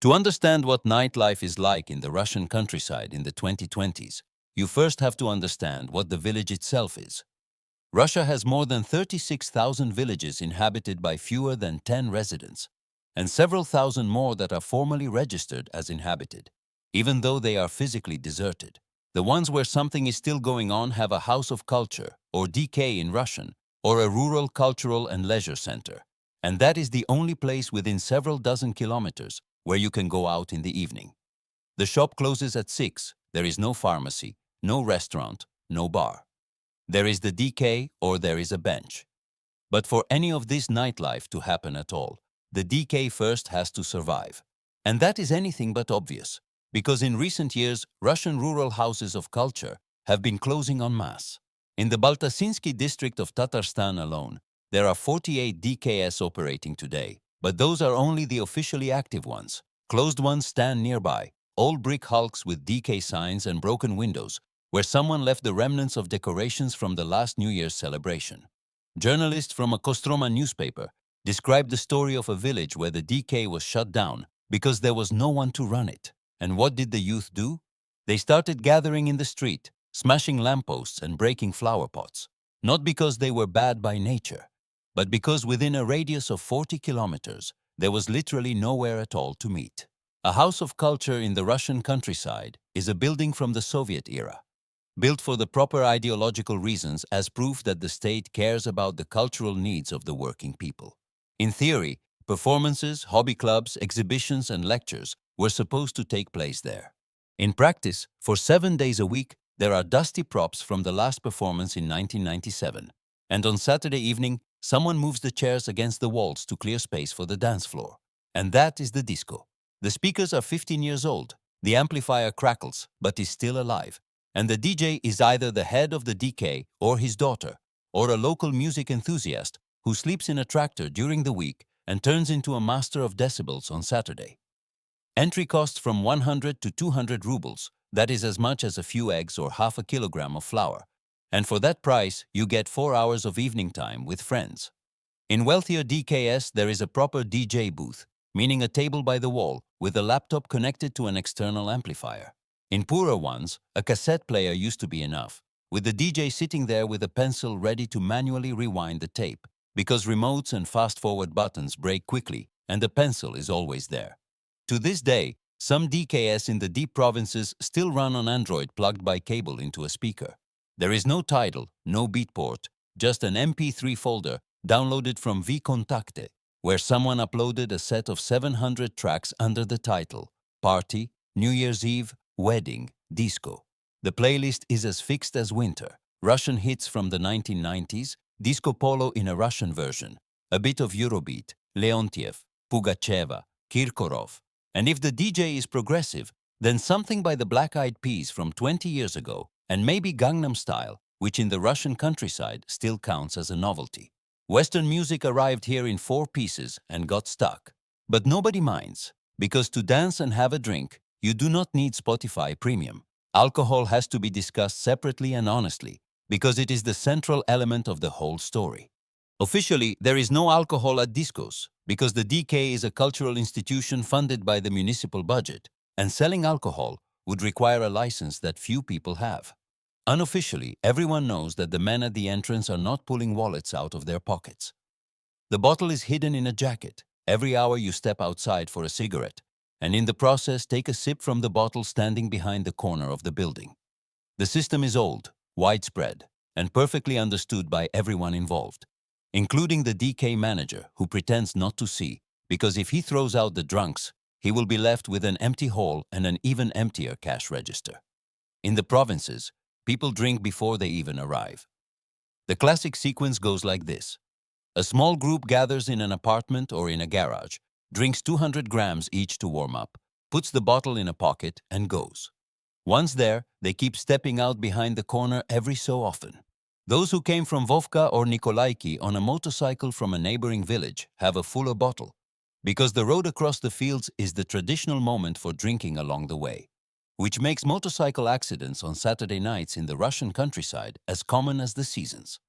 To understand what nightlife is like in the Russian countryside in the 2020s, you first have to understand what the village itself is. Russia has more than 36,000 villages inhabited by fewer than 10 residents, and several thousand more that are formally registered as inhabited, even though they are physically deserted. The ones where something is still going on have a house of culture, or DK in Russian, or a rural cultural and leisure center. And that is the only place within several dozen kilometers where you can go out in the evening. The shop closes at 6. There is no pharmacy, no restaurant, no bar. There is the DK or there is a bench. But for any of this nightlife to happen at all, the DK first has to survive. And that is anything but obvious, because in recent years, Russian rural houses of culture have been closing en masse. In the Baltasinsky district of Tatarstan alone, there are 48 DKS operating today, but those are only the officially active ones. Closed ones stand nearby, old brick hulks with DK signs and broken windows, where someone left the remnants of decorations from the last New Year's celebration. Journalists from a Kostroma newspaper described the story of a village where the DK was shut down because there was no one to run it. And what did the youth do? They started gathering in the street, smashing lampposts and breaking flower pots, not because they were bad by nature, but because within a radius of 40 kilometers, there was literally nowhere at all to meet. A house of culture in the Russian countryside is a building from the Soviet era, built for the proper ideological reasons as proof that the state cares about the cultural needs of the working people. In theory, performances, hobby clubs, exhibitions, and lectures were supposed to take place there. In practice, for 7 days a week, there are dusty props from the last performance in 1997, and on Saturday evening, someone moves the chairs against the walls to clear space for the dance floor. And that is the disco. The speakers are 15 years old, the amplifier crackles, but is still alive, and the DJ is either the head of the DK or his daughter, or a local music enthusiast who sleeps in a tractor during the week and turns into a master of decibels on Saturday. Entry costs from 100 to 200 rubles, that is as much as a few eggs or half a kilogram of flour, and for that price you get 4 hours of evening time with friends. In wealthier DKS there is a proper DJ booth, meaning a table by the wall with a laptop connected to an external amplifier. In poorer ones, a cassette player used to be enough, with the DJ sitting there with a pencil ready to manually rewind the tape, because remotes and fast-forward buttons break quickly and the pencil is always there. To this day, some DKS in the deep provinces still run on Android plugged by cable into a speaker. There is no title, no beatport, just an MP3 folder downloaded from vKontakte, where someone uploaded a set of 700 tracks under the title Party, New Year's Eve, Wedding, Disco. The playlist is as fixed as winter. Russian hits from the 1990s, Disco Polo in a Russian version, a bit of Eurobeat, Leontiev, Pugacheva, Kirkorov. And if the DJ is progressive, then something by the Black Eyed Peas from 20 years ago, and maybe Gangnam Style, which in the Russian countryside still counts as a novelty. Western music arrived here in 4 pieces and got stuck. But nobody minds, because to dance and have a drink, you do not need Spotify Premium. Alcohol has to be discussed separately and honestly, because it is the central element of the whole story. Officially, there is no alcohol at discos, because the DK is a cultural institution funded by the municipal budget, and selling alcohol would require a license that few people have. Unofficially, everyone knows that the men at the entrance are not pulling wallets out of their pockets. The bottle is hidden in a jacket. Every hour you step outside for a cigarette, and in the process take a sip from the bottle standing behind the corner of the building. The system is old, widespread, and perfectly understood by everyone involved, including the DK manager who pretends not to see, because if he throws out the drunks, he will be left with an empty hall and an even emptier cash register. In the provinces, people drink before they even arrive. The classic sequence goes like this. A small group gathers in an apartment or in a garage, drinks 200 grams each to warm up, puts the bottle in a pocket, and goes. Once there, they keep stepping out behind the corner every so often. Those who came from Vovka or Nikolaiki on a motorcycle from a neighboring village have a fuller bottle, because the road across the fields is the traditional moment for drinking along the way, which makes motorcycle accidents on Saturday nights in the Russian countryside as common as the seasons.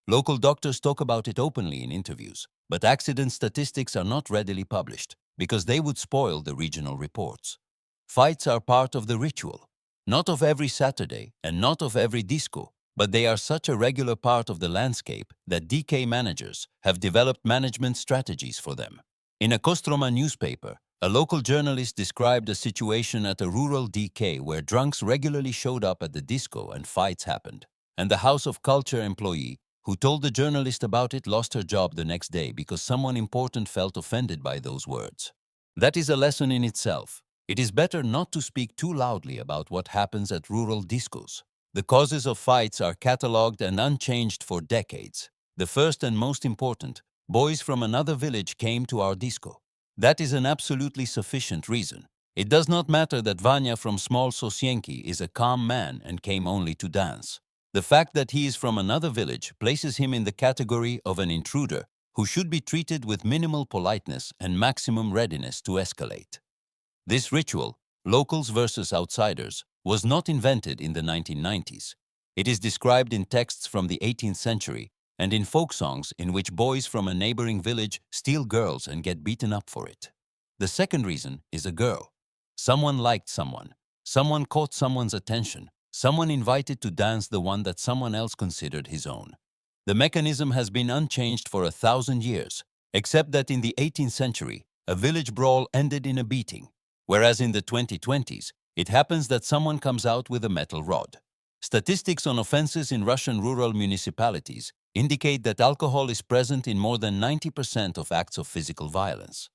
Local doctors talk about it openly in interviews, but accident statistics are not readily published because they would spoil the regional reports. Fights are part of the ritual, not of every Saturday and not of every disco, but they are such a regular part of the landscape that DK managers have developed management strategies for them. In a Kostroma newspaper, a local journalist described a situation at a rural DK where drunks regularly showed up at the disco and fights happened, and the House of Culture employee who told the journalist about it lost her job the next day because someone important felt offended by those words. That is a lesson in itself. It is better not to speak too loudly about what happens at rural discos. The causes of fights are catalogued and unchanged for decades. The first and most important, boys from another village came to our disco. That is an absolutely sufficient reason. It does not matter that Vanya from small Sosienki is a calm man and came only to dance. The fact that he is from another village places him in the category of an intruder who should be treated with minimal politeness and maximum readiness to escalate. This ritual, locals versus outsiders, was not invented in the 1990s. It is described in texts from the 18th century and in folk songs in which boys from a neighboring village steal girls and get beaten up for it. The second reason is a girl. Someone liked someone. Someone caught someone's attention. Someone invited to dance the one that someone else considered his own. The mechanism has been unchanged for 1,000 years, except that in the 18th century, a village brawl ended in a beating, whereas in the 2020s, it happens that someone comes out with a metal rod. Statistics on offenses in Russian rural municipalities indicate that alcohol is present in more than 90% of acts of physical violence.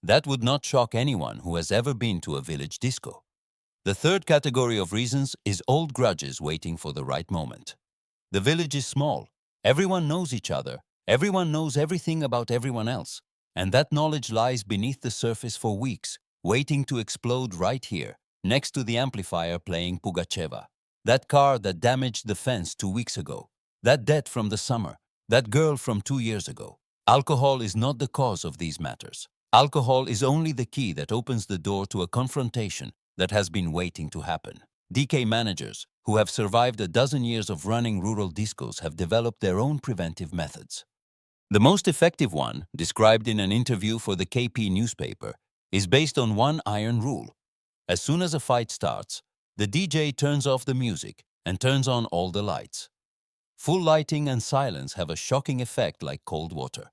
That would not shock anyone who has ever been to a village disco. The third category of reasons is old grudges waiting for the right moment. The village is small. Everyone knows each other. Everyone knows everything about everyone else. And that knowledge lies beneath the surface for weeks, waiting to explode right here, next to the amplifier playing Pugacheva. That car that damaged the fence 2 weeks ago. That debt from the summer. That girl from 2 years ago. Alcohol is not the cause of these matters. Alcohol is only the key that opens the door to a confrontation that has been waiting to happen. DK managers, who have survived a dozen years of running rural discos, have developed their own preventive methods. The most effective one, described in an interview for the KP newspaper, is based on one iron rule. As soon as a fight starts, the DJ turns off the music and turns on all the lights. Full lighting and silence have a shocking effect like cold water.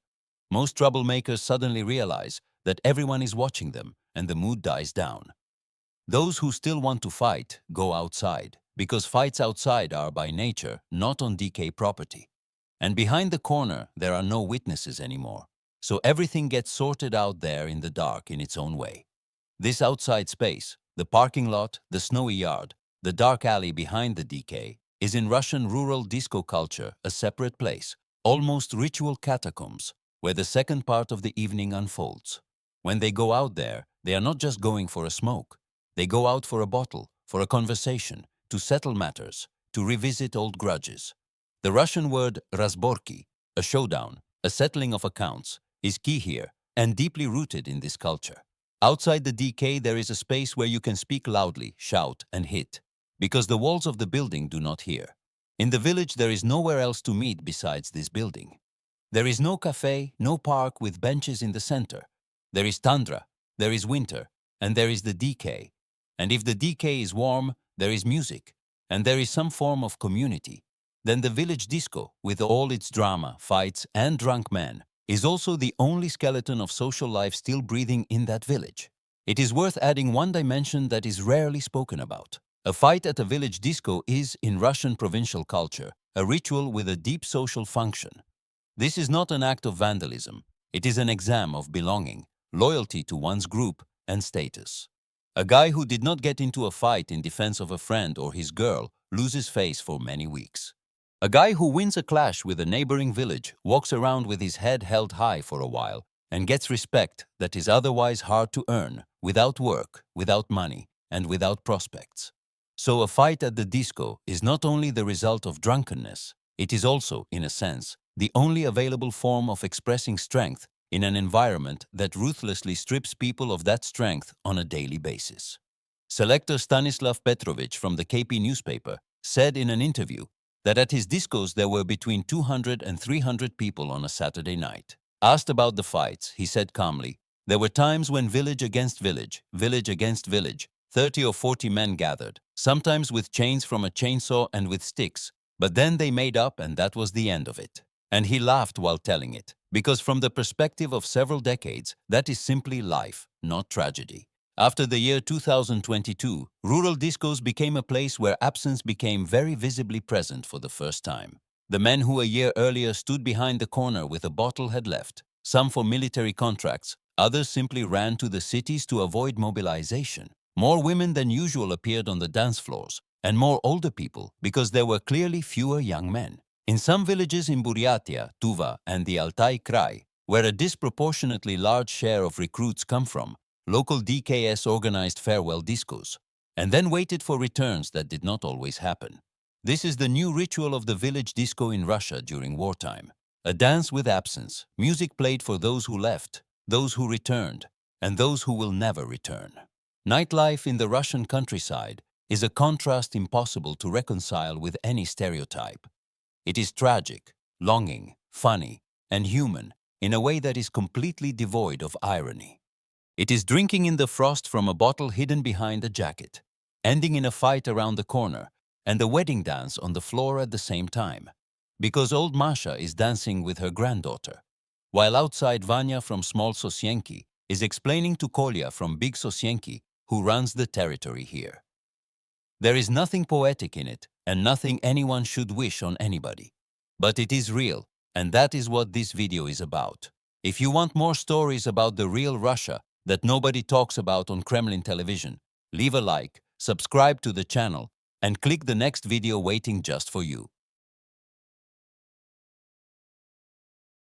Most troublemakers suddenly realize that everyone is watching them and the mood dies down. Those who still want to fight go outside, because fights outside are by nature not on DK property. And behind the corner there are no witnesses anymore, so everything gets sorted out there in the dark in its own way. This outside space, the parking lot, the snowy yard, the dark alley behind the DK, is in Russian rural disco culture a separate place, almost ritual catacombs, where the second part of the evening unfolds. When they go out there, they are not just going for a smoke. They go out for a bottle, for a conversation, to settle matters, to revisit old grudges. The Russian word razborki, a showdown, a settling of accounts, is key here and deeply rooted in this culture. Outside the DK there is a space where you can speak loudly, shout and hit, because the walls of the building do not hear. In the village there is nowhere else to meet besides this building. There is no cafe, no park with benches in the center. There is tundra, there is winter, and there is the DK. And if the DK is warm, there is music, and there is some form of community. Then the village disco, with all its drama, fights, and drunk men, is also the only skeleton of social life still breathing in that village. It is worth adding one dimension that is rarely spoken about. A fight at a village disco is, in Russian provincial culture, a ritual with a deep social function. This is not an act of vandalism. It is an exam of belonging, loyalty to one's group, and status. A guy who did not get into a fight in defense of a friend or his girl loses face for many weeks. A guy who wins a clash with a neighboring village walks around with his head held high for a while and gets respect that is otherwise hard to earn, without work, without money, and without prospects. So a fight at the disco is not only the result of drunkenness, it is also, in a sense, the only available form of expressing strength in an environment that ruthlessly strips people of that strength on a daily basis. Selector Stanislav Petrovich from the KP newspaper said in an interview that at his discos there were between 200 and 300 people on a Saturday night. Asked about the fights, he said calmly, "There were times when village against village, village against village, 30 or 40 men gathered, sometimes with chains from a chainsaw and with sticks, but then they made up and that was the end of it." And he laughed while telling it, because from the perspective of several decades, that is simply life, not tragedy. After the year 2022, rural discos became a place where absence became very visibly present for the first time. The men who a year earlier stood behind the corner with a bottle had left, some for military contracts, others simply ran to the cities to avoid mobilization. More women than usual appeared on the dance floors, and more older people because there were clearly fewer young men. In some villages in Buryatia, Tuva, and the Altai Krai, where a disproportionately large share of recruits come from, local DKS organized farewell discos, and then waited for returns that did not always happen. This is the new ritual of the village disco in Russia during wartime. A dance with absence, music played for those who left, those who returned, and those who will never return. Nightlife in the Russian countryside is a contrast impossible to reconcile with any stereotype. It is tragic, longing, funny, and human in a way that is completely devoid of irony. It is drinking in the frost from a bottle hidden behind a jacket, ending in a fight around the corner, and a wedding dance on the floor at the same time. Because old Masha is dancing with her granddaughter, while outside Vanya from Small Sosienki is explaining to Kolya from Big Sosienki, who runs the territory here. There is nothing poetic in it, and nothing anyone should wish on anybody. But it is real, and that is what this video is about. If you want more stories about the real Russia that nobody talks about on Kremlin television, leave a like, subscribe to the channel, and click the next video waiting just for you.